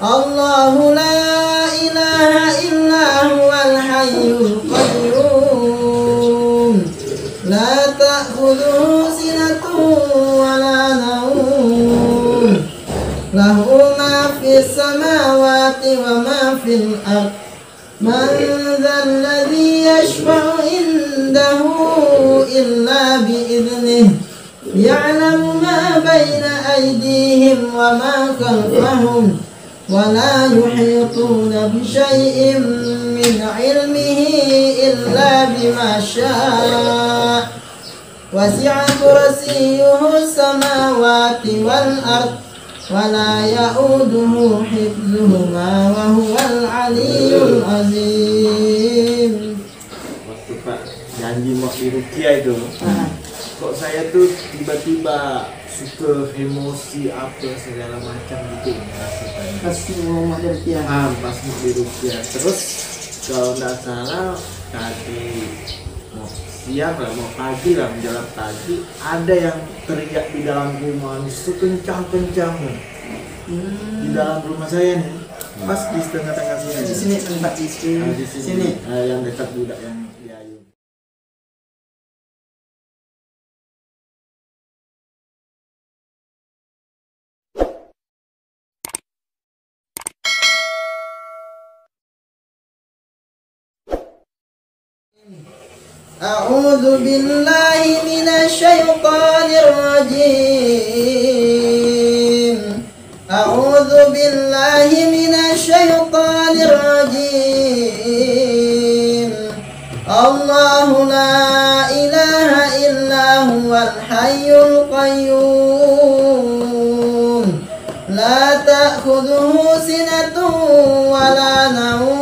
الله لا إله إلا هو الحي القيوم لا تأخذه سنة ولا نوم له ما في السماوات وما في الأرض من ذا الذي يشفع عنده إلا بإذنه يعلم ما بين أيديهم وما خلفهم ولا يحيطون بشيء من علمه إلا بما شاء وسع كرسيه السماوات والأرض ولا يؤوده حفظهما وهو العلي العظيم. Waktu Pak janji mau diruqyah itu, kok saya tuh tiba-tiba suka emosi apa segala macam gitu rasanya. Pas mau diruqyah. Pas mau diruqyah. Terus kalau nggak salah tadi mau siang lah, mau pagi lah, menjelang pagi ada yang teriak di dalam rumah sekencang-kencang di dalam rumah saya nih, pas di tengah-tengah sini. Di sini tempat di sini. Yang dekat budak yang Yayu. أعوذ بالله من الشيطان الرجيم أعوذ بالله من الشيطان الرجيم الله لا إله إلا هو الحي القيوم لا تأخذه سنة ولا نوم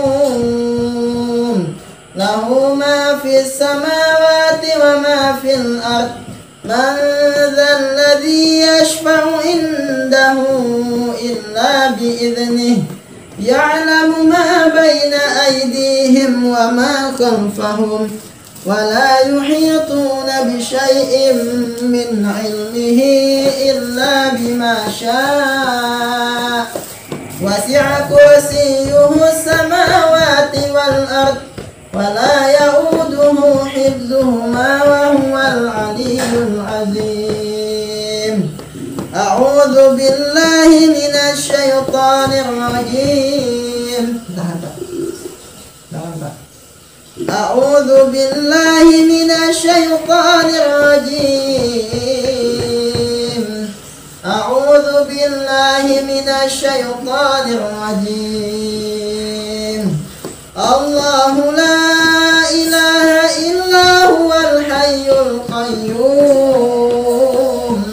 له ما في السماوات وما في الأرض من ذا الذي يشفع عنده إلا بإذنه يعلم ما بين أيديهم وما خلفهم ولا يحيطون بشيء من علمه إلا بما شاء وسع كرسيه السماوات والأرض ولا يؤوده حفظهما وهو العلي العظيم أعوذ بالله من الشيطان الرجيم أعوذ بالله من الشيطان الرجيم أعوذ بالله من الشيطان الرجيم الله لا إله إلا هو الحي القيوم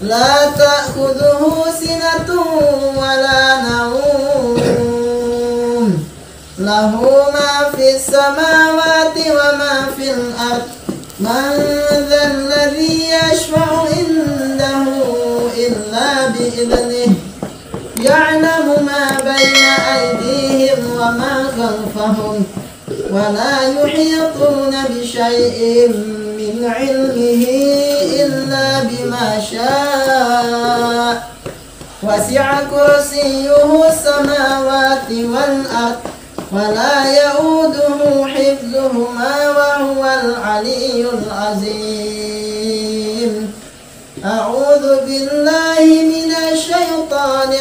لا تأخذه سنة ولا نوم له ما في السماوات وما في الأرض من ذا الذي يشفع عنده إلا بإذنه يعلم ما بين أيديهم وما خلفهم ولا يحيطون بشيء من علمه إلا بما شاء وسع كرسيه السماوات والأرض ولا يؤوده حفظهما وهو العلي العظيم أعوذ بالله من الشيطان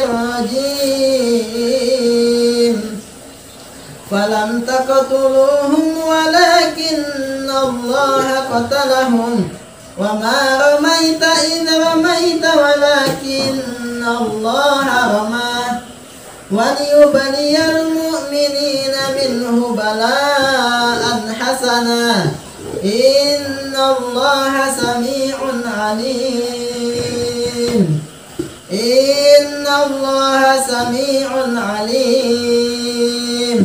الرجيم فلم تقتلوهم ولكن الله قتلهم وما رميت إذ رميت ولكن الله رمى وليبلي المؤمنين منه بلاء حسنا إن الله سميع عليم إن الله سميع عليم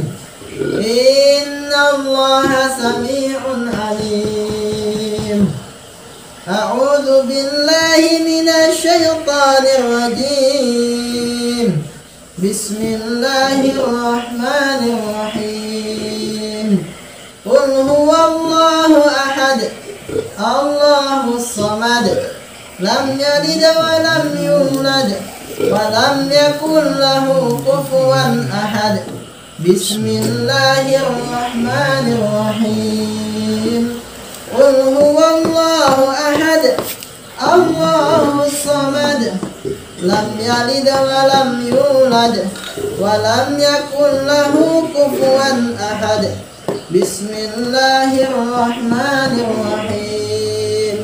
إن الله سميع عليم أعوذ بالله من الشيطان الرجيم بسم الله الرحمن الرحيم قل هو الله أحد الله الصمد لم يلد ولم يولد ولم يكن له كفوا أحد بسم الله الرحمن الرحيم قل هو الله أحد الله الصمد لم يلد ولم يولد ولم يكن له كفوا أحد بسم الله الرحمن الرحيم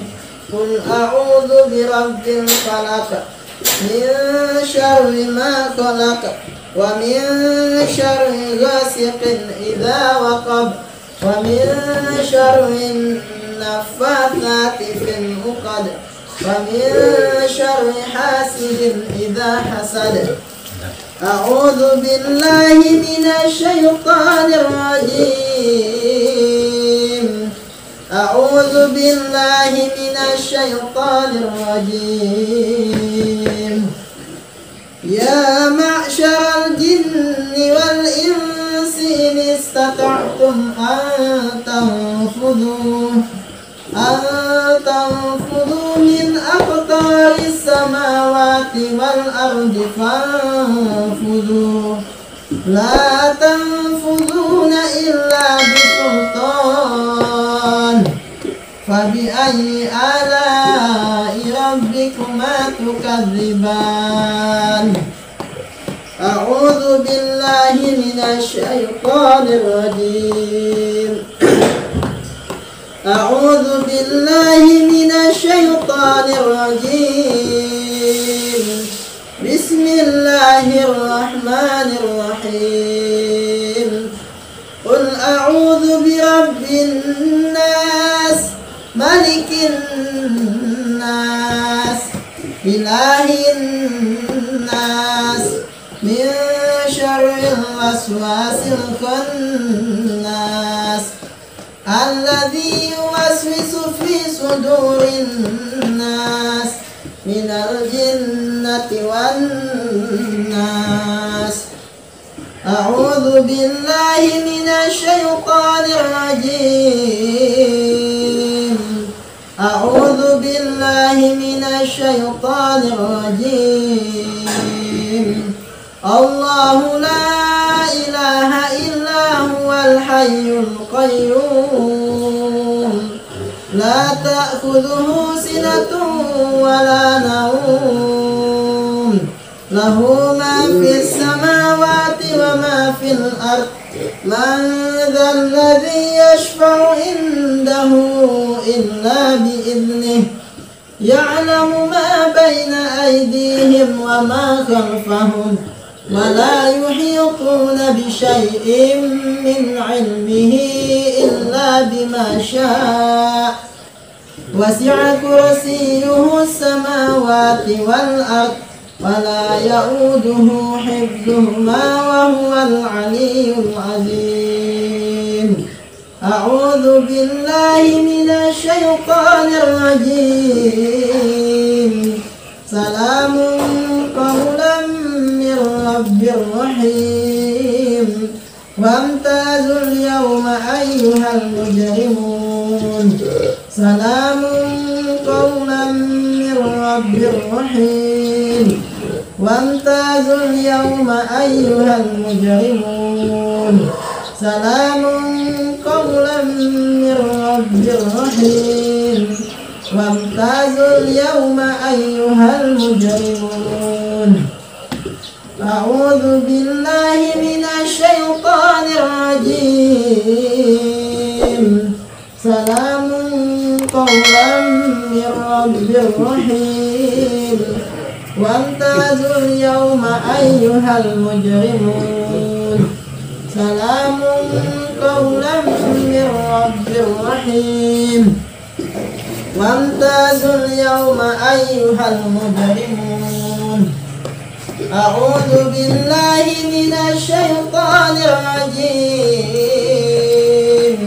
قل أعوذ برب الفلق من شر ما خلق ومن شر غاسق إذا وقب ومن شر النفاثات في العقد ومن شر حاسد إذا حسد أعوذ بالله من الشيطان الرجيم أعوذ بالله من الشيطان الرجيم يا معشر الجن والإنس إن استطعتم أن تنفذوا من أقطار السماوات والأرض فانفذوا لا تنفذون إلا بسلطان فبأي آلاء ربكما تكذبان أعوذ بالله من الشيطان الرجيم أعوذ بالله من الشيطان الرجيم بسم الله الرحمن الرحيم قل أعوذ برب الناس ملك الناس إله الناس من شر الوسواس الخناس الذي يوسوس في صدور الناس من الجنة والناس أعوذ بالله من الشيطان الرجيم أعوذ بالله من الشيطان الرجيم الله لا إله إلا هو الحي القيوم لا تأخذه سنة ولا نوم له ما في السماوات وما في الأرض من ذا الذي يشفع عنده إلا بإذنه يعلم ما بين أيديهم وما خلفهم ولا يحيطون بشيء من علمه إلا بما شاء وسع كرسيه السماوات والأرض ولا يؤوده حفظهما وهو العلي العظيم أعوذ بالله من الشيطان الرجيم سلام قولا من رب رحيم وامتازوا اليوم أيها المجرمون سلام قولا من رب رحيم وامتازوا اليوم أيها المجرمون سلام قولا من رب رحيم وامتازوا اليوم أيها المجرمون أعوذ بالله من الشيطان الرجيم سلام قولا من رب رحيم وامتازوا اليوم أيها المجرمون سلام قولا من رب رحيم وامتازوا اليوم أيها المجرمون أعوذ بالله من الشيطان الرجيم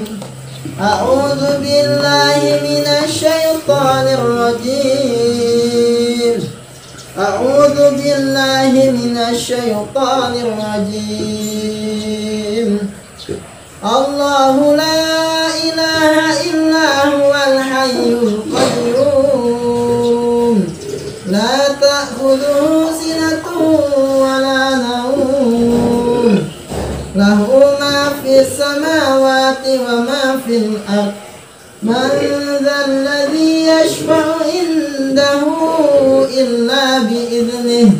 أعوذ بالله من الشيطان الرجيم أعوذ بالله من الشيطان الرجيم الله لا إله إلا هو الحي القيوم لا تأخذه سنة السماوات وما في الأرض من ذا الذي يشفع عنده إلا بإذنه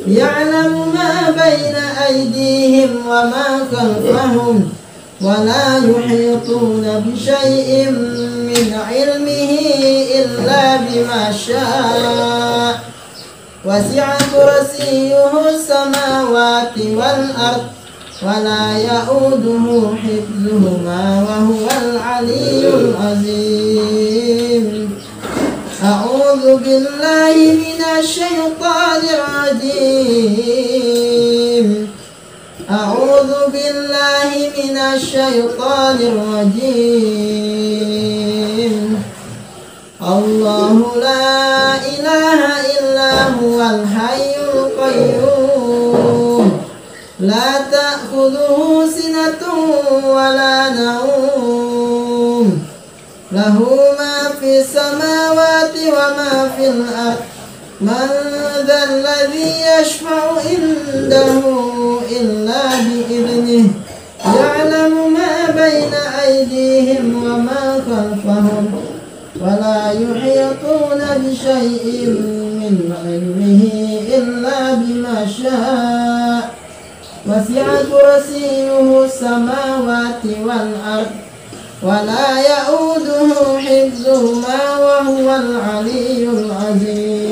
يعلم ما بين أيديهم وما خلفهم ولا يحيطون بشيء من علمه إلا بما شاء وسع كرسيه السماوات والأرض ولا يؤوده حفظهما وهو العلي العظيم أعوذ بالله من الشيطان الرجيم أعوذ بالله من الشيطان الرجيم الله لا إله إلا هو الحي القيوم لا تأخذه سنة ولا نوم له ما في السماوات وما في الأرض من ذا الذي يشفع عنده إلا بإذنه يعلم ما بين أيديهم وما خلفهم ولا يحيطون بشيء من علمه إلا بما شاء وسع كرسيه السماوات والأرض ولا يؤوده حفظهما وهو العلي العظيم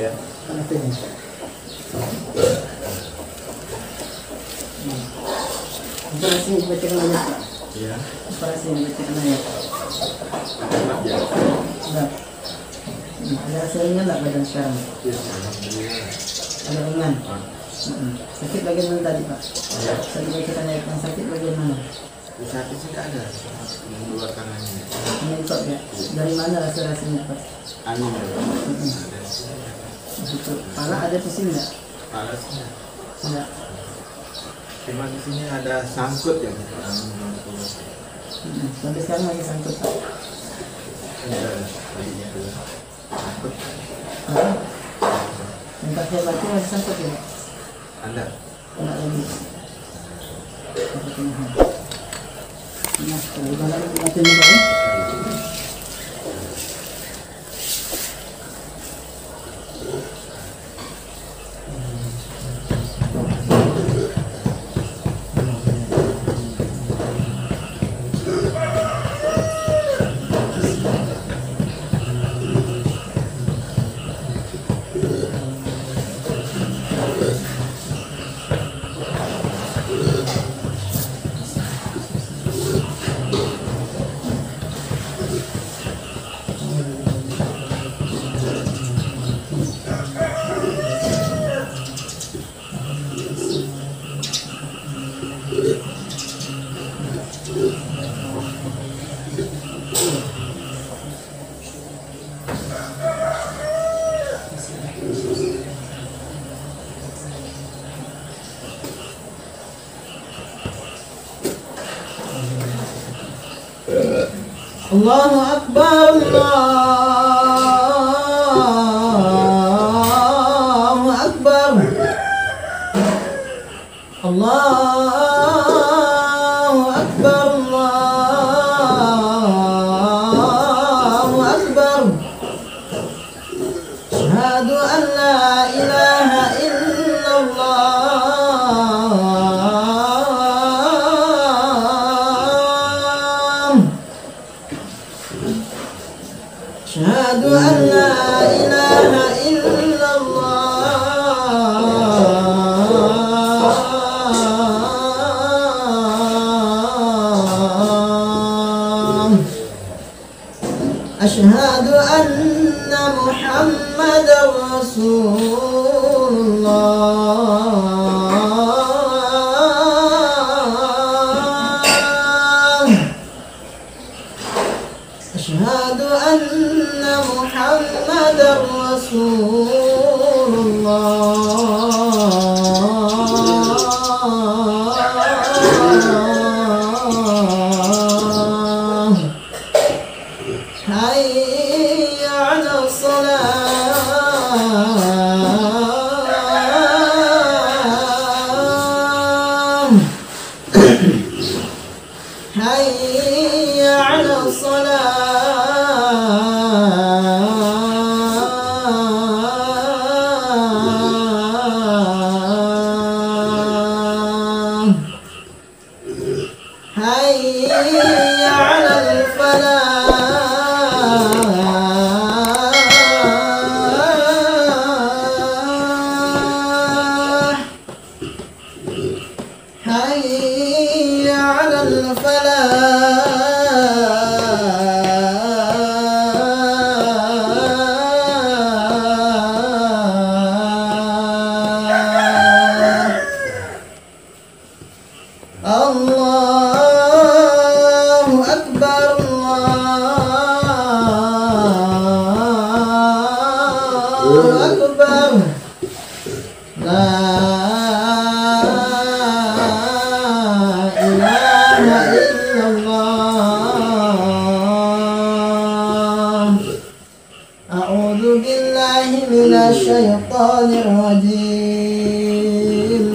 Ya. Operasi bacakan ayat Pak. Ya. Operasi bacakan ayat. Ya. Sudah. Ada rasa ringan tak badan sekarang? Ya, alhamdulillah. Ada ringan? Sakit bagian mana tadi Pak? Ya. Tadi bacakan ayat yang sakit bagian mana? Di saat ini nggak ada. Dua tangannya. Menyentuh ya? Dari mana rasa-rasanya Pak? Angin ya. Ada. Itu. Kepala ada pusing nggak? Palasnya. Enggak. Cuma di sini ada sangkut ya. Sampai sekarang masih sangkut Pak? Ada tadinya ada sangkut. Yang tak saya baca masih sangkut ya Pak? Ada. Enggak lagi. Nah, kalau dalam macam ni Pak ya? Allahu Akbar, Allahu Akbar, Allahu Akbar, Allahu Akbar. Asyhadu an la ilaha illallah. Asyhadu an la ilaha illallah. Asyhadu anna Muhammadar Rasulullah. Asyhadu anna Muhammadar Rasulullah. Hayya 'ala salam. Hayya 'ala salam. Hayya 'alal falah. Hayya 'alal falah. Allahu Akbar, Allahu Akbar. La ilaha illallah. A'udzu billahi minasy syaithanir rajim.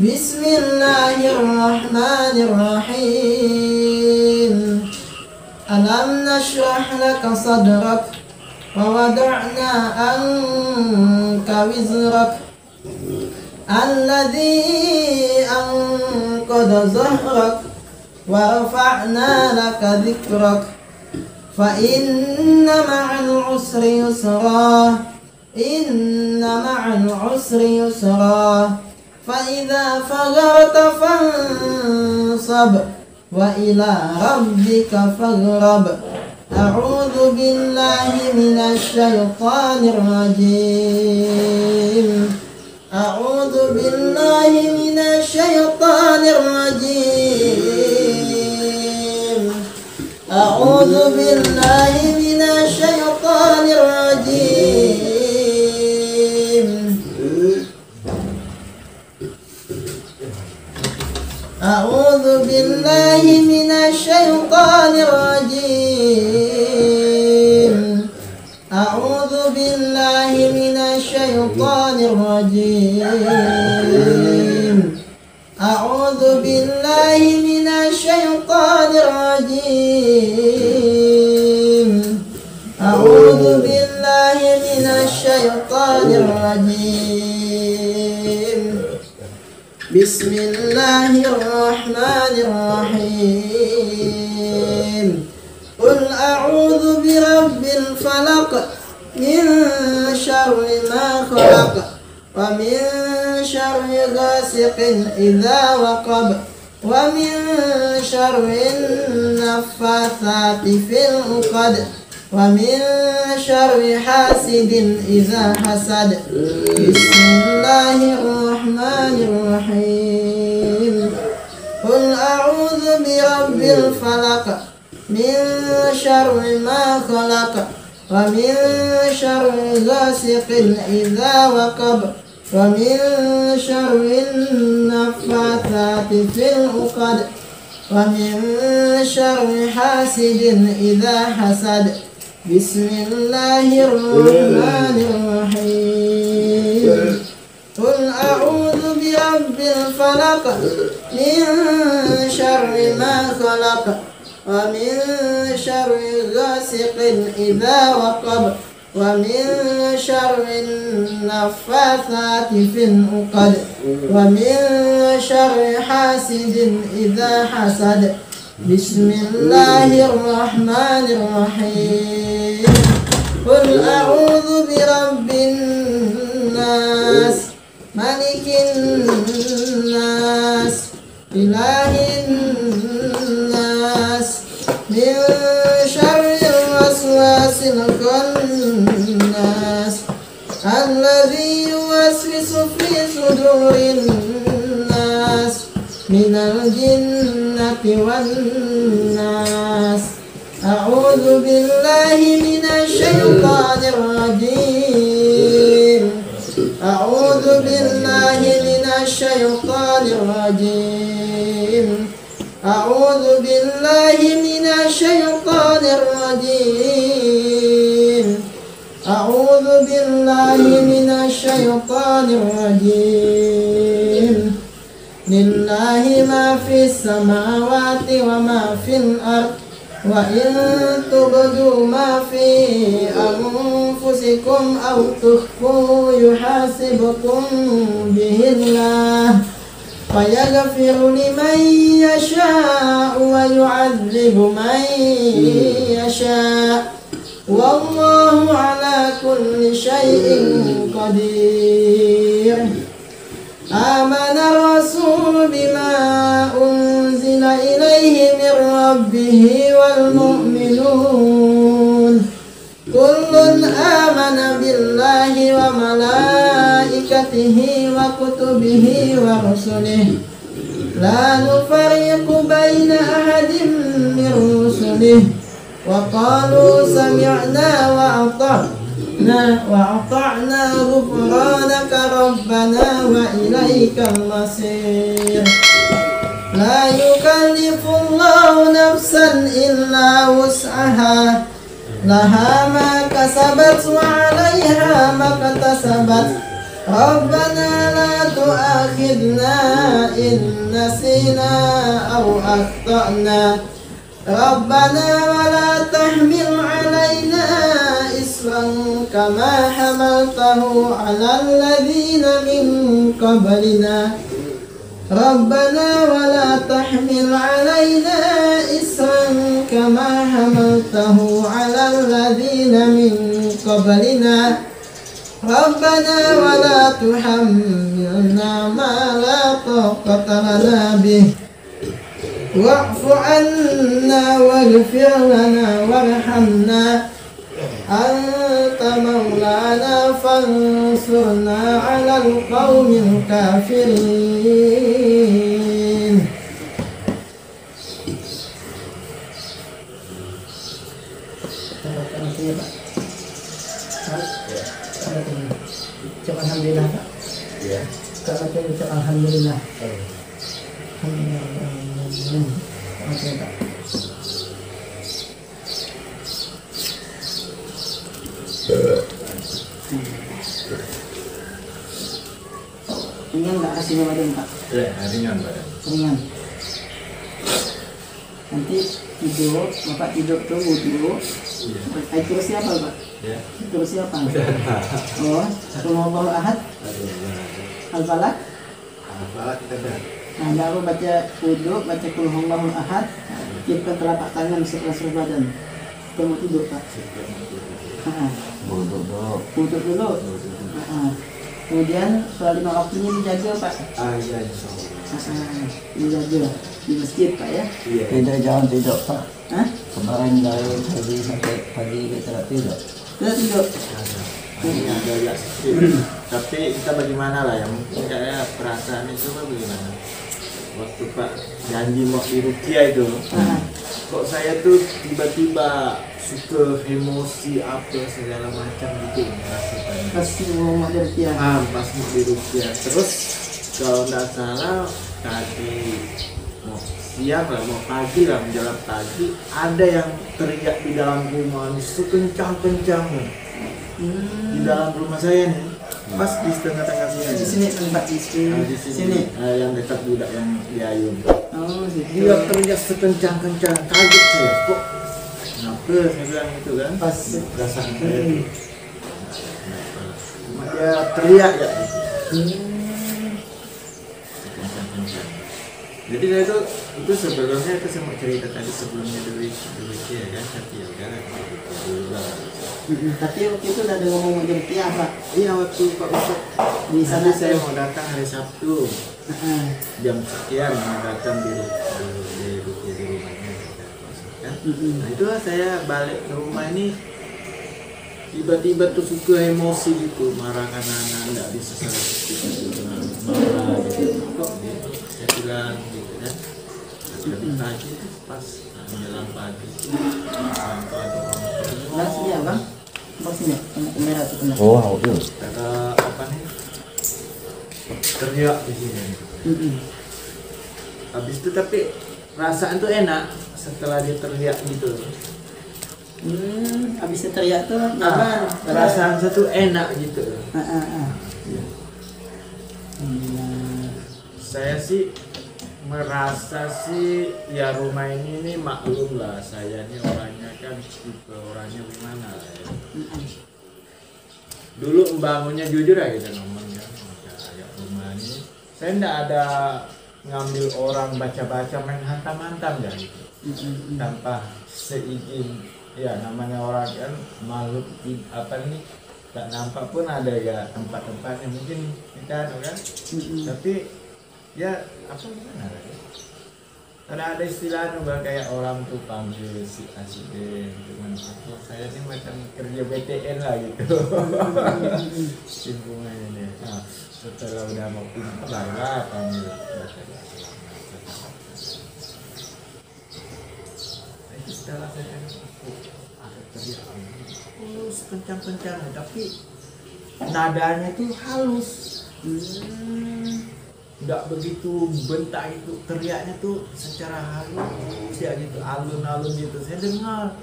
Bismillahirrahmanirrahim. Alam nashrah laka sadrak wa wada'na anka wizrak alladhi anqadha zahrak wa rafa'na laka dhikrak fa inna ma'al usri yusra, inna ma'al usri yusra. فإذا فرغت فانصب وإلى ربك فارغب. أعوذ بالله من الشيطان الرجيم. أعوذ بالله من الشيطان الرجيم. أعوذ بالله من الشيطان الرجيم. أعوذ بالله من الشيطان الرجيم. أعوذ بالله من الشيطان الرجيم. أعوذ بالله من الشيطان الرجيم. أعوذ بالله من الشيطان الرجيم. بسم الله الرحمن الرحيم. قل أعوذ برب الفلق من شر ما خلق ومن شر غاسق إذا وقب ومن شر النفاثات في العقد ومن شر حاسد إذا حسد. بسم الله الرحمن الرحيم. قل أعوذ برب الفلق من شر ما خلق ومن شر غاسق إذا وقب ومن شر النفاثات في العقد ومن شر حاسد إذا حسد بسم الله الرحمن الرحيم قل أعوذ برب الفلق من شر ما خلق ومن شر غاسق إذا وقب ومن شر النفاثات في العقد ومن شر حاسد إذا حسد بسم الله الرحمن الرحيم قل أعوذ برب الناس ملك الناس إله الناس من شر الوسواس الخناس الذي يوسوس في صدور الناس من الجنة والناس أعوذ بالله من الشيطان الرجيم أعوذ بالله من الشيطان الرجيم أعوذ بالله من الشيطان الرجيم أعوذ بالله من الشيطان الرجيم لله ما في السماوات وما في الأرض وإن تبدوا ما في أنفسكم أو تخفوا يحاسبكم به الله فيغفر لمن يشاء ويعذب من يشاء والله على كل شيء قدير آمن الرسول بما أنزل إليه من ربه والمؤمنون كل آمن بالله وملائكته وكتبه ورسله لا نفرق بين أحد من رسله وقالوا سمعنا وأطعنا غفرانك ربنا وإليك المصير لا يكلف الله نفسا إلا وسعها لها ما كسبت وعليها ما اكتسبت ربنا لا تؤاخذنا إن نسينا أو أخطأنا ربنا ولا تحمل علينا إصرا كما حملته على الذين من قبلنا ربنا ولا تحمل علينا إصرا كما حملته على الذين من قبلنا ربنا ولا تحملنا ما لا طاقة لنا به واعف عنا واغفر لنا وارحمنا أنت مولانا فانصرنا على القوم الكافرين. Ucap alhamdulillah Pak. Ya. Kalau kita ucap alhamdulillah. Alhamdulillah. Oke Pak. Ringan nggak kasihnya badan Pak? Ya, ringan badan. Ringan. Nanti tidur, Bapak tidur tuh wudhu. Terus siapa Pak? Ya. Terus siapa? Oh, Allahu Ahad. Al-Falaq. Al-Falaq kita dah. Nah, baru baca wudhu, baca Qul Huwallahu Ahad, tiupkan telapak tangan sebelah badan. Kita mau tidur Pak. Wudhu dulu. Kemudian sholat 5 waktunya dijaga Pak. Iya, insyaallah. Dijaga di masjid Pak ya. Iya. Tidak, jangan tidur Pak. Hah? Kemarin dari pagi sampai pagi kita tidur. Tidak tidur. Ada ya. Tapi kita bagaimana lah ya, mungkin kayak perasaan itu kan bagaimana? Waktu Pak janji mau di Rukia itu, kok saya tuh tiba-tiba suka emosi apa segala macam gitu rasanya. Pasti mau rupiah. Pas mau di rupiah. Terus kalau nggak salah tadi mau siang lah, mau pagi lah, menjelang pagi ada yang teriak di dalam rumah ini sekencang-kencang di dalam rumah saya nih, pas di tengah-tengah Di sini. sini tempat di Di sini. Yang dekat budak yang di Ayun. Oh, situ. Dia teriak sekencang-kencang, kaget saya, kok kenapa saya bilang itu kan, Pas perasaan saya itu. Cuma dia teriak ya sekencang-kencang. Jadi saya itu sebelumnya itu saya mau cerita tadi sebelumnya dulu ya kan, tapi ya udah dulu lah. Tapi waktu itu udah ada ngomong mau rupiah Pak. Iya, waktu Pak Ustadz Di sana saya mau datang hari Sabtu Heeh. jam sekian, mau datang di rumahnya kan. Nah itulah saya balik ke rumah ini, tiba-tiba tuh suka emosi gitu, marah anak-anak nggak bisa saya gitu, marah gitu, kok gitu, saya bilang gitu kan. Tapi pagi itu pas menjelang pagi sampai ada orang Nah, sini ya Bang. Bang sini. Kamera tuh kena. Oh, itu. ada apa nih, teriak di sini. Habis itu tapi perasaan tuh enak setelah dia teriak gitu. Habis teriak tuh nyaman. Perasaan satu enak gitu. Saya sih merasa sih ya rumah ini nih maklum lah, saya ini orangnya kan tipe orangnya gimana lah ya. Dulu membangunnya jujur aja kita ngomongnya, kayak rumah ini saya nggak ada ngambil orang baca-baca main hantam-hantam ya gitu, tanpa seizin. Ya namanya orang kan makhluk apa nih, tak nampak pun ada ya tempat-tempatnya mungkin kita kan, tapi ya apa gimana ya? Karena ada istilah juga kayak orang tuh panggil si asiden, cuman aku saya ini macam kerja BTN lah gitu. Simpulnya ini. Nah, setelah udah mau pintar lah panggil setelah saya ada teriak halus kencang-kencang, tapi nadanya tuh halus, nggak begitu bentak itu, teriaknya tuh secara halus ya gitu, alun-alun gitu. Saya dengar,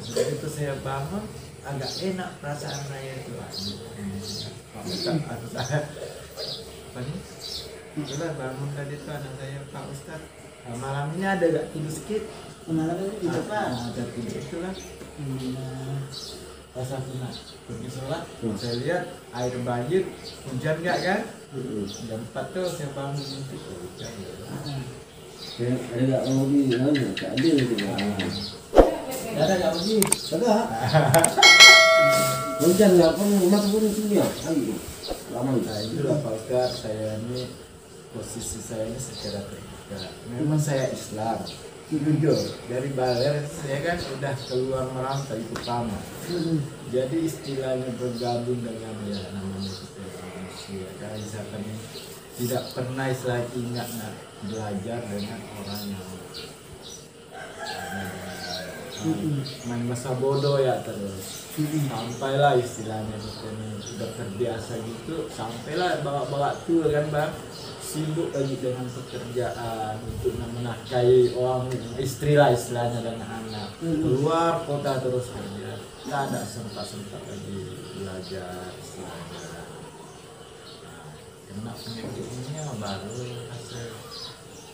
itu saya bangun agak enak perasaan saya itu. Pak Ustadz, apa nih? Itulah bangun tadi tuh anak saya, Pak Ustadz, malam ini ada gak tidur sedikit? Malam itu gitu Pak. Ada tidur itulah. Pas aku nak pergi sholat, saya lihat air banjir, hujan gak kan? Jam 4 tuh saya bangun itu hujan. Ada nggak mau di mana? Tak ada lagi. Ada gak pergi? Ada. Hujan nggak pun masuk pun sini ya. Ayo. Lama. Nah itulah Pak Ustadz, saya ini posisi saya ini secara terbuka. Memang saya Islam. Jujur, dari Baler saya kan udah keluar merantau itu pertama. Jadi istilahnya bergabung dengan ya namanya kita manusia. Kan misalkan tidak pernah istilah ingat belajar dengan orang yang main masa bodoh ya terus. Sampailah istilahnya kita ini udah terbiasa gitu, sampailah bawa-bawa tuh kan Bang, sibuk lagi dengan pekerjaan untuk menafkahi orang istri lah istilahnya dan anak, keluar kota terus kerja, nggak ada sempat lagi belajar istilahnya. Kena penyakit ini baru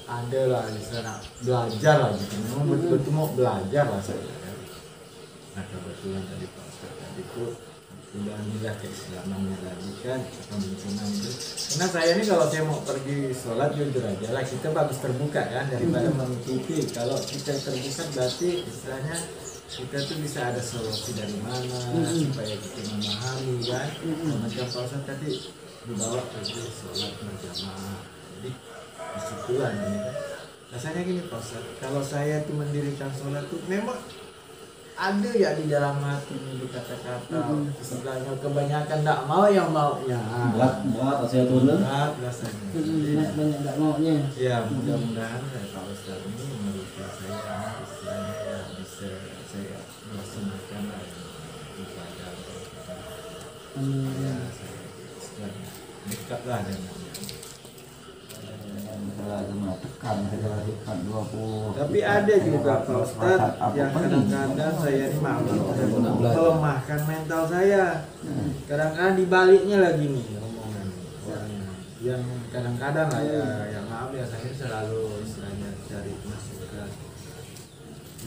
ada lah di sana belajar lah gitu, memang betul-betul mau belajar lah saya kan. Nah kebetulan tadi Pak Ustadz tadi itu sudah milah keislamannya lagi kan, kemungkinan itu. Karena saya ini kalau saya mau pergi sholat jujur aja lah, kita bagus terbuka kan daripada menutupi. Kalau kita terbuka berarti istilahnya kita tuh bisa ada solusi dari mana supaya kita memahami kan. Macam Pak Ustadz tadi dibawa pergi sholat berjamaah, jadi disitulah ini kan. Rasanya gini Pak Ustadz, kalau saya tuh mendirikan sholat tuh memang ada ya di dalam hati ini kata-kata istilahnya kebanyakan tidak mau yang maunya berat hasil turun. berat rasanya. Banyak nggak maunya. Ya mudah-mudahan Pak Ustaz ini memberikan saya istilahnya ya bisa saya melaksanakan ibadah ya saya istilahnya dekatlah dengan tapi ada juga Pak Ustadz yang kadang-kadang saya ini melemahkan mental saya. Kadang-kadang dibaliknya lagi nih omongan orangnya. Yang kadang-kadang lah ya, yang maaf ya saya selalu istilahnya cari masukan.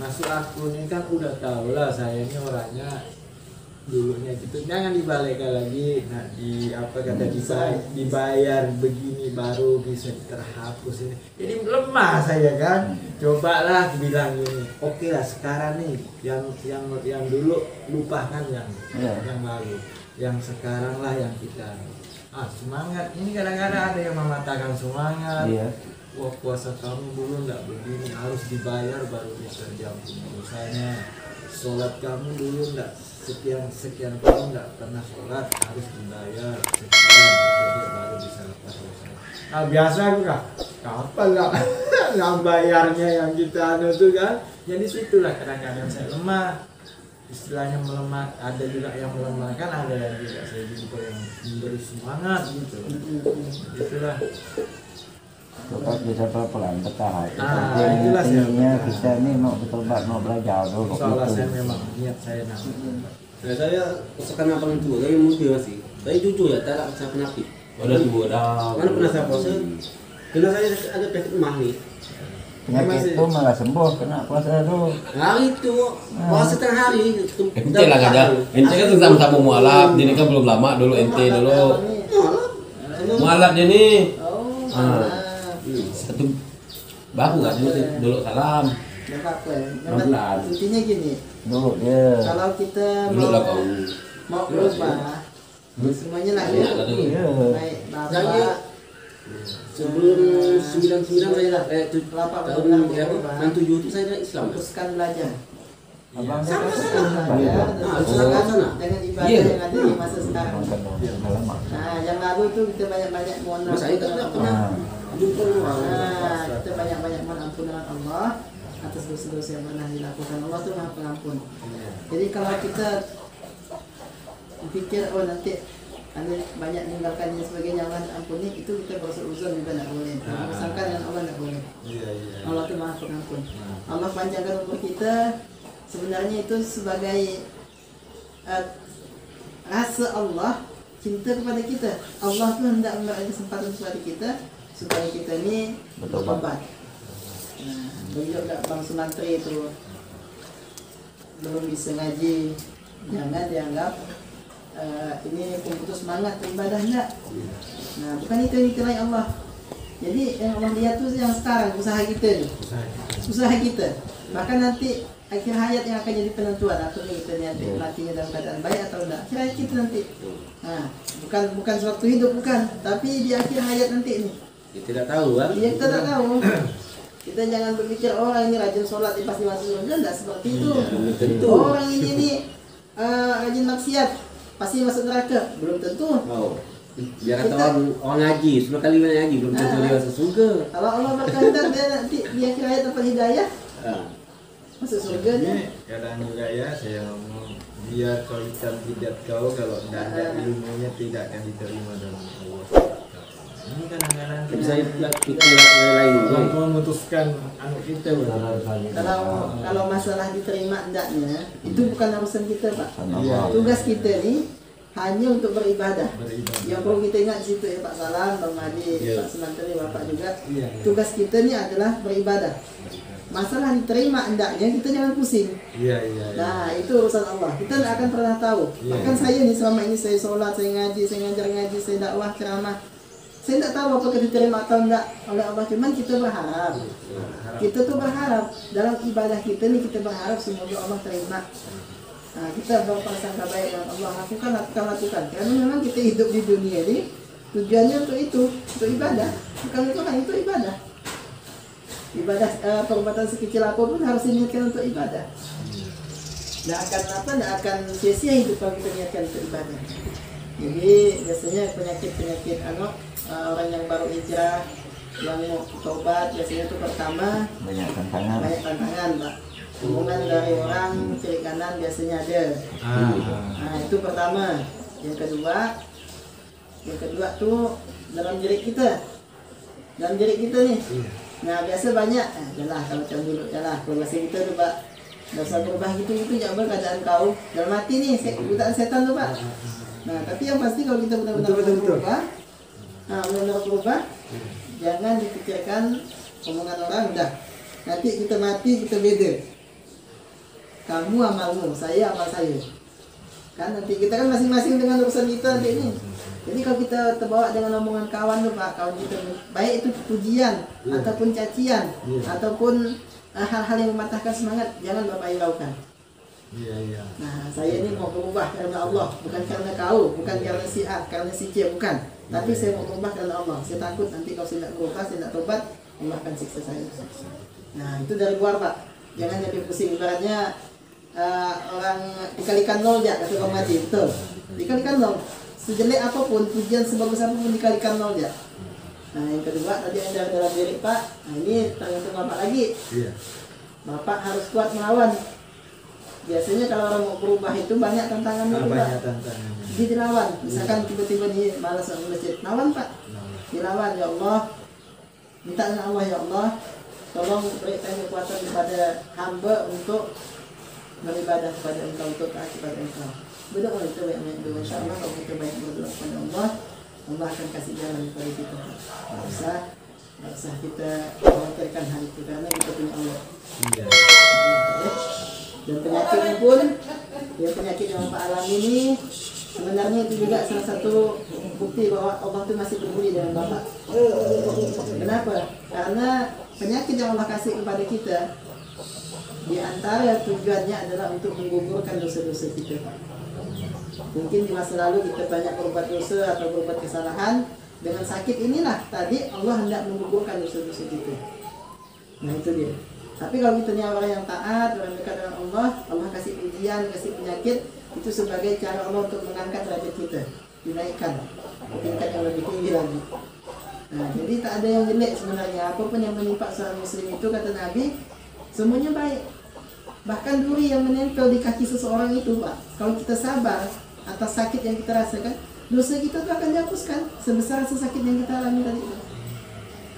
Masuk akun ini kan udah tahu lah saya ini orangnya dulunya gitu, jangan dibalikkan lagi. Nah di apa kata dibayar begini baru bisa terhapus ini, jadi lemah saya kan. Cobalah bilang ini, oke lah sekarang nih yang dulu lupakan yang lalu, yang sekarang lah yang kita semangat. Ini kadang-kadang ada yang mematahkan semangat. Wah puasa kamu dulu nggak begini, harus dibayar baru bisa diampuni dosanya. Sholat kamu dulu nggak sekian tahun nggak pernah sholat, harus dibayar sekian, jadi baru bisa lepas dosa. Nah biasa aku kapan nggak bayarnya yang kita anu tuh kan. Jadi situlah kadang-kadang saya lemah, istilahnya melemah. Ada juga yang melemahkan, ada yang juga saya jumpa yang memberi semangat gitu. Itulah. Tetap bisa pelan bertahap. Itulah intinya kita ini mau bertobat, mau belajar dulu. Soalnya saya memang niat saya nak. Saya sekarang apa itu? Saya muda sih. Saya jujur ya, tak saya penyakit. Udah tua dah. Mana pernah saya puasa? Karena saya ada penyakit emah nih. Penyakit itu malah sembuh kena puasa dulu. Hari itu puasa tengah hari. Ente lah aja. Ente kan sama-sama mualaf, jadi kan belum lama dulu ente dulu. Mualaf dia nih. Satu baru kan dulu salam. Nggak apa-apa. Intinya gini. Dulu dia. Kalau kita Dulu lah kau. mau berubah, semuanya lah ya. Baik, bapak. Sebelum 99 saya dah tahun 67 itu saya dah Islam. Fokuskan belajar. Abang Sama-sama ya. Dengan ibadah yang ada di masa sekarang. Nah, yang lalu itu kita banyak-banyak mohon ampun. Saya tak pernah jumpa orang. Kita banyak-banyak mohon ampun dengan Allah atas dosa-dosa yang pernah dilakukan. Allah itu Maha Pengampun. Jadi kalau kita pikir nanti ada banyak meninggalkan dan sebagainya, Allah ampuni, itu kita berseuzon juga tidak boleh. Bersangka dengan Allah tidak boleh. Allah itu Maha Pengampun. Allah panjangkan umur kita. Sebenarnya itu sebagai rasa Allah cinta kepada kita. Allah tuh hendak memberikan kesempatan kepada kita supaya kita ini bertobat. Beliau Bang Sumantri itu belum bisa ngaji, jangan dianggap ini pemutus semangat beribadah, enggak. Nah bukan itu yang dikenai Allah. Jadi yang Allah lihat tuh yang sekarang usaha kita nih, usaha kita. Bahkan nanti akhir hayat yang akan jadi penentuan atau kita nanti matinya dalam keadaan baik atau enggak. Akhir hayat kita nanti. Nah, bukan sewaktu hidup bukan, tapi di akhir hayat nanti nih. Kita tidak tahu kan? Iya kita tidak tahu. Kita jangan berpikir orang ini rajin sholat pasti masuk surga, enggak seperti itu. Tentu. Orang ini rajin maksiat pasti masuk neraka, belum tentu. Oh. Biar kata orang ngaji, 10 kali ngaji belum tentu dia masuk surga. Kalau Allah berkehendak dia nanti di akhir hayat dapat hidayah, masuk surga dia. Kadang juga ya saya ngomong, biar kau hitam tidak kau, kalau tidak ada ilmunya tidak akan diterima dalam Allah. Ini kadang-kadang Bisa pikir lain. Tuhan memutuskan anak kita. Kalau masalah diterima endaknya itu bukan urusan kita, Pak. Iya. Tugas kita nih hanya untuk beribadah. Beribadah. Yang perlu kita ingat di situ ya Pak Salam, Bang Madi, Pak Sumantri, Bapak juga. Iya. Tugas kita nih adalah beribadah. Masalah diterima endaknya kita jangan pusing. Iya. Nah itu urusan Allah. Kita tidak akan pernah tahu. Iya. Bahkan saya nih selama ini saya sholat, saya ngaji, saya ngajar ngaji, saya dakwah ceramah. Saya tidak tahu apakah diterima atau enggak oleh Allah. Cuman kita berharap. Kita tuh berharap dalam ibadah kita nih kita berharap semoga Allah terima. Nah, kita berprasangka baik dengan Allah, lakukan. Karena memang kita hidup di dunia ini tujuannya untuk itu, untuk ibadah. Bukan untuk lain, itu ibadah. Ibadah perbuatan sekecil apapun harus diniatkan untuk ibadah. nggak akan sia-sia hidup kalau kita niatkan untuk ibadah. Jadi biasanya penyakit orang yang baru hijrah yang mau tobat biasanya itu pertama banyak tantangan Pak. Hubungan dari orang kiri kanan biasanya ada. Nah itu pertama. Yang kedua tuh dalam diri kita nih. Nah biasa banyak, jalah kalau cemburu jalah. Kalau bahasa kita tuh Pak, dosa berubah gitu jangan keadaan kau dalam hati nih, godaan setan tuh Pak. Nah tapi yang pasti kalau kita benar-benar berubah, jangan dipikirkan omongan orang udah. Nanti kita mati kita beda. Kamu amalmu, saya amal saya. Kan nanti kita kan masing-masing dengan urusan kita nanti ini. Jadi kalau kita terbawa dengan omongan kawan tuh Pak, kawan kita baik itu pujian ataupun cacian ataupun hal-hal yang mematahkan semangat, jangan Bapak hiraukan. Nah, saya ini mau berubah karena Allah, bukan karena kau, bukan karena si A, karena si C, bukan. Tapi saya mau berubah karena Allah. Saya takut nanti kalau saya tidak berubah, saya tidak tobat, Allah akan siksa saya. Nah, itu dari luar Pak. Jangan jadi pusing. Ibaratnya orang dikalikan 0 ya, kata Bang Mati, betul. Dikalikan 0. Sejelek apapun, pujian sebagus apapun dikalikan 0 ya. Nah, yang kedua tadi ada dalam diri Pak. Nah, ini tergantung Bapak lagi. Bapak harus kuat melawan. Biasanya kalau orang mau berubah itu banyak tantangannya juga. Jadi dilawan. Misalkan tiba-tiba nih malas masuk masjid, lawan Pak. Dilawan, ya Allah. Minta dengan Allah, ya Allah, tolong berikan kekuatan kepada hamba untuk beribadah kepada Engkau, untuk taat kepada Engkau. Berdoa itu banyak doa. Insyaallah kalau kita banyak berdoa kepada Allah, Allah akan kasih jalan kepada kita. Nggak usah kita khawatirkan hal itu karena kita punya Allah. Dan penyakit pun, penyakit yang Bapak alami ini sebenarnya itu juga salah satu bukti bahwa Allah itu masih peduli dengan Bapak. Kenapa? Karena penyakit yang Allah kasih kepada kita, di antara tujuannya adalah untuk menggugurkan dosa-dosa kita. Mungkin di masa lalu kita banyak berbuat dosa atau berbuat kesalahan. Dengan sakit inilah tadi Allah hendak menggugurkan dosa-dosa kita. Nah itu dia. Tapi kalau kita orang yang taat, orang dekat dengan Allah, Allah kasih ujian, kasih penyakit, itu sebagai cara Allah untuk mengangkat derajat kita, dinaikkan ke tingkat yang lebih tinggi lagi. Nah, jadi tak ada yang jelek sebenarnya. Apapun yang menimpa seorang muslim itu, kata Nabi, semuanya baik. Bahkan duri yang menempel di kaki seseorang itu, Pak, kalau kita sabar atas sakit yang kita rasakan, dosa kita itu akan dihapuskan sebesar rasa sakit yang kita alami tadi itu.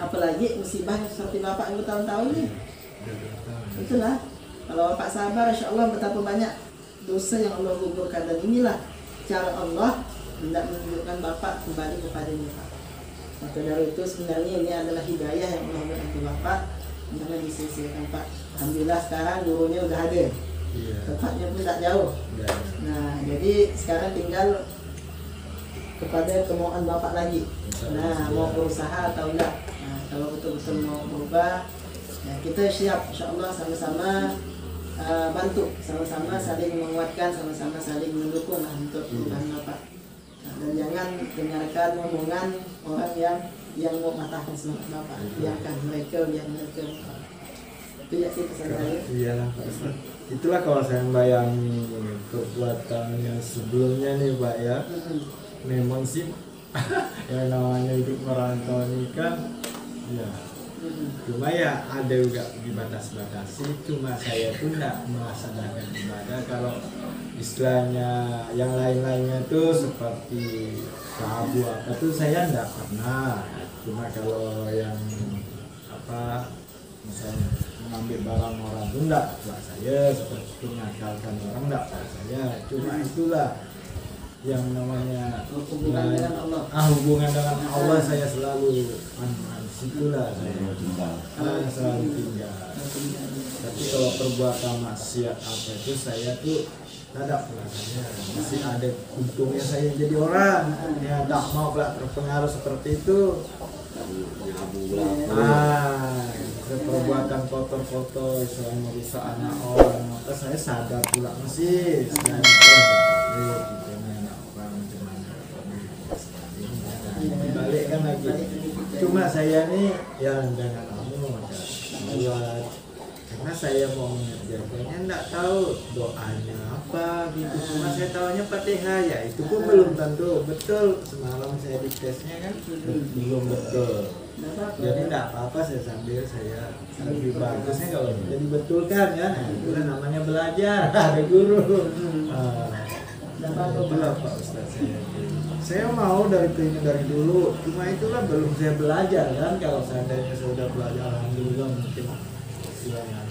Apalagi musibah yang seperti Bapak yang bertahun-tahun ini. Itulah, kalau Bapak sabar, insya Allah betapa banyak dosa yang Allah gugurkan. Dan inilah cara Allah hendak menunjukkan Bapak kembali kepadanya, Pak. Maka dari itu sebenarnya ini adalah hidayah yang Allah berikan ke Bapak. Jangan disia-siakan Pak. Alhamdulillah sekarang gurunya udah ada. Tempatnya pun tak jauh. Nah, jadi sekarang tinggal kepada kemauan Bapak lagi. Nah, mau berusaha atau enggak. Nah, kalau betul-betul mau berubah, ya kita siap, insya Allah sama-sama bantu, sama-sama saling menguatkan, sama-sama saling mendukung lah untuk perubahan Bapak. Nah, dan jangan dengarkan omongan orang yang mau matahkan semangat Bapak. Biarkan mereka. Itu ya sih pesan saya. Iyalah Pak Ustaz. Itulah kalau saya bayangin perbuatannya sebelumnya nih Pak ya. Memang sih yang namanya hidup merantau ini kan ya. Cuma ya ada juga dibatas-batasi. Cuma saya pun tidak melaksanakan ibadah. Kalau istilahnya yang lain-lainnya tuh seperti sabu apa tuh saya tidak pernah. Cuma kalau yang apa misalnya mengambil barang orang itu enggak Pak saya, seperti mengakalkan orang enggak Pak saya. Cuma itulah yang namanya Hubungan dengan Allah. Hubungan dengan Allah saya selalu situlah saya selalu tinggal. Tapi kalau perbuatan maksiat apa itu saya tuh tidak pernah saya masih ada untungnya saya jadi orang yang tak mau pula terpengaruh seperti itu. Perbuatan kotor-kotor selain merusak anak orang, maka saya sadar pula masih selain dibalikkan lagi. Cuma saya nih yang dengan kamu buat karena saya mau mengerti kayaknya nggak tahu doanya apa gitu. Cuma saya tahunya Fatihah, ya itu pun belum tentu betul. Semalam saya di tesnya kan belum betul. Jadi nggak apa-apa, saya sambil saya lebih bagusnya kalau bisa dibetulkan ya. Nah, itu kan namanya belajar, ada guru. Itulah Pak Ustadz saya mau dari dulu, cuma itulah belum saya belajar kan. Kalau seandainya saya sudah belajar, alhamdulillah mungkin istilahnya.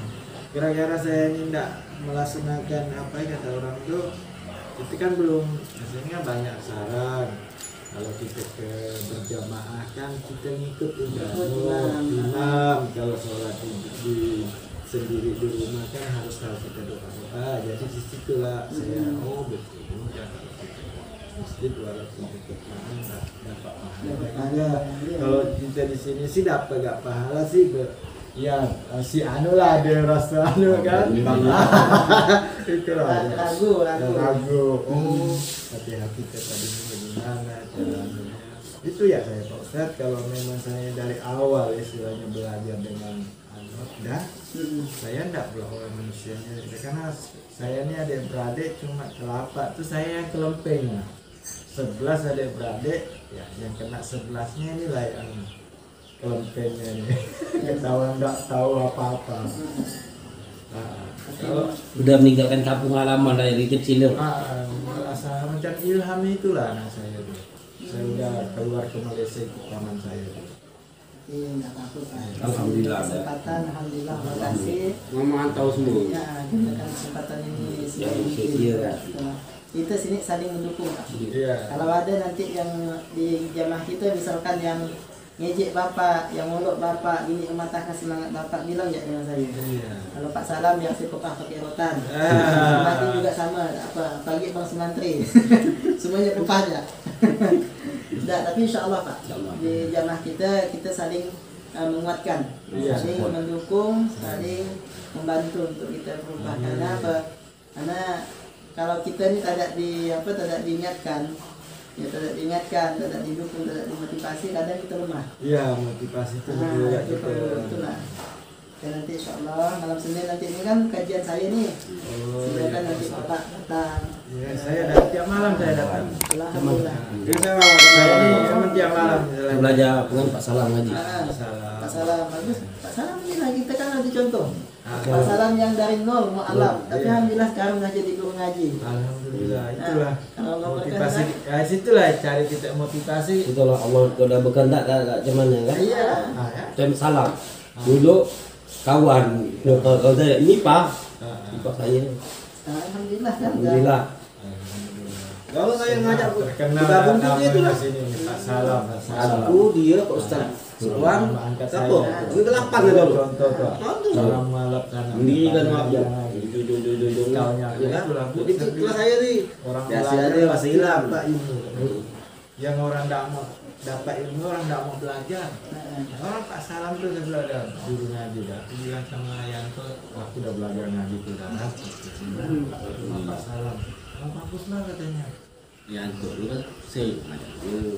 Kira-kira saya ini tidak melaksanakan apa ya kata orang itu kan belum, biasanya banyak saran. Kalau kita ke berjamaah kan kita ngikut imam. Kalau sholat di sendiri di rumah kan harus kita doa. Jadi disitulah saya betul ya, kalau kita masjid walaupun ikut imam dapat pahala. Kalau kita di sini sih dapat gak pahala sih ya si anu lah ada rasa anu kan. Itu lah ragu. Hati-hati kita tadi bagaimana caranya. Itu ya saya Pak Ustadz, kalau memang saya dari awal istilahnya belajar dengan saya enggak oleh manusianya, karena saya ini adik beradik cuma kelapa tuh saya yang kelempeng. 11 adik beradik ya, yang kena 11-nya ini lah yang kelempengnya ini. Ketahuan enggak tahu apa-apa. Kalau Udah meninggalkan kampung halaman dari kecil. merasa macam ilham itulah anak saya tuh. Saya udah keluar ke Malaysia ikut paman saya tuh. Enggak apa-apa Pak. Alhamdulillah. Kesempatan, alhamdulillah, terima kasih. Memantau semua. Ya, gunakan kesempatan ini Ya, sedikit. iya. Kita sini saling mendukung Pak. Iya. Kalau ada nanti yang di jamaah kita misalkan yang ngejek bapak, yang ngolok bapak, gini mematahkan semangat bapak, bilang ya dengan saya. Iya. Kalau Pak Salam yang sepepah pakai rotan, mati juga sama, apalagi Bang Sumantri, semuanya pepahnya. Tidak, tapi insya Allah Pak, di jamaah kita saling menguatkan, Iya. saling mendukung, saling membantu untuk kita berubah. Karena apa? Karena kalau kita ini tidak diingatkan, ya tidak diingatkan, tidak didukung, tidak dimotivasi, kadang kita lemah. Iya, motivasi itu Nah, betul ya itu kita. itulah. Dan nanti insya Allah malam Senin nanti ini kan kajian saya nih. Silakan nanti Bapak datang. Iya, saya datang tiap malam saya datang. Alhamdulillah. Iya, saya ini emang tiap malam. Belajar dengan Pak Salam ngaji. Pak Salam bagus. Pak Salam ini lah kita kan ada contoh. Ah. Pak Salam yang dari nol mau alam, tapi Iya. alhamdulillah sekarang udah jadi guru ngaji. Alhamdulillah, itulah Kalau Allah motivasi. berkehendak. Ya, situlah cari kita motivasi. Itulah Allah sudah berkehendak tak cuman ya kan. Iya. Ya. Tem Salam. Dulu kawan. Kalau saya ini Pak. Ini Pak saya. Alhamdulillah kan. Alhamdulillah. Kalau saya ngajak Terkenal gabung juga itu lah. namanya sini Pak Salam. Pak Salam. Aku dia Pak Ustaz. Seruan. Angkat Siapa? saya. Ini delapan ya dulu. Contoh tuh. Aduh. Salam malap sana. Ini kan Yang Ya kan? itulah Bu. Jadi kelas saya nih. Orang Biasa belajar aja masih hilang. dapat ilmu. Yang orang tidak mau dapat ilmu, orang tidak mau belajar. Orang Pak Salam tuh sebelah ada guru ngaji dah. Aku bilang sama Yanto, aku udah belajar ngaji tuh dah. Pak Salam, oh, bagus lah katanya. Ya itu dulu kan saya ngajak dulu.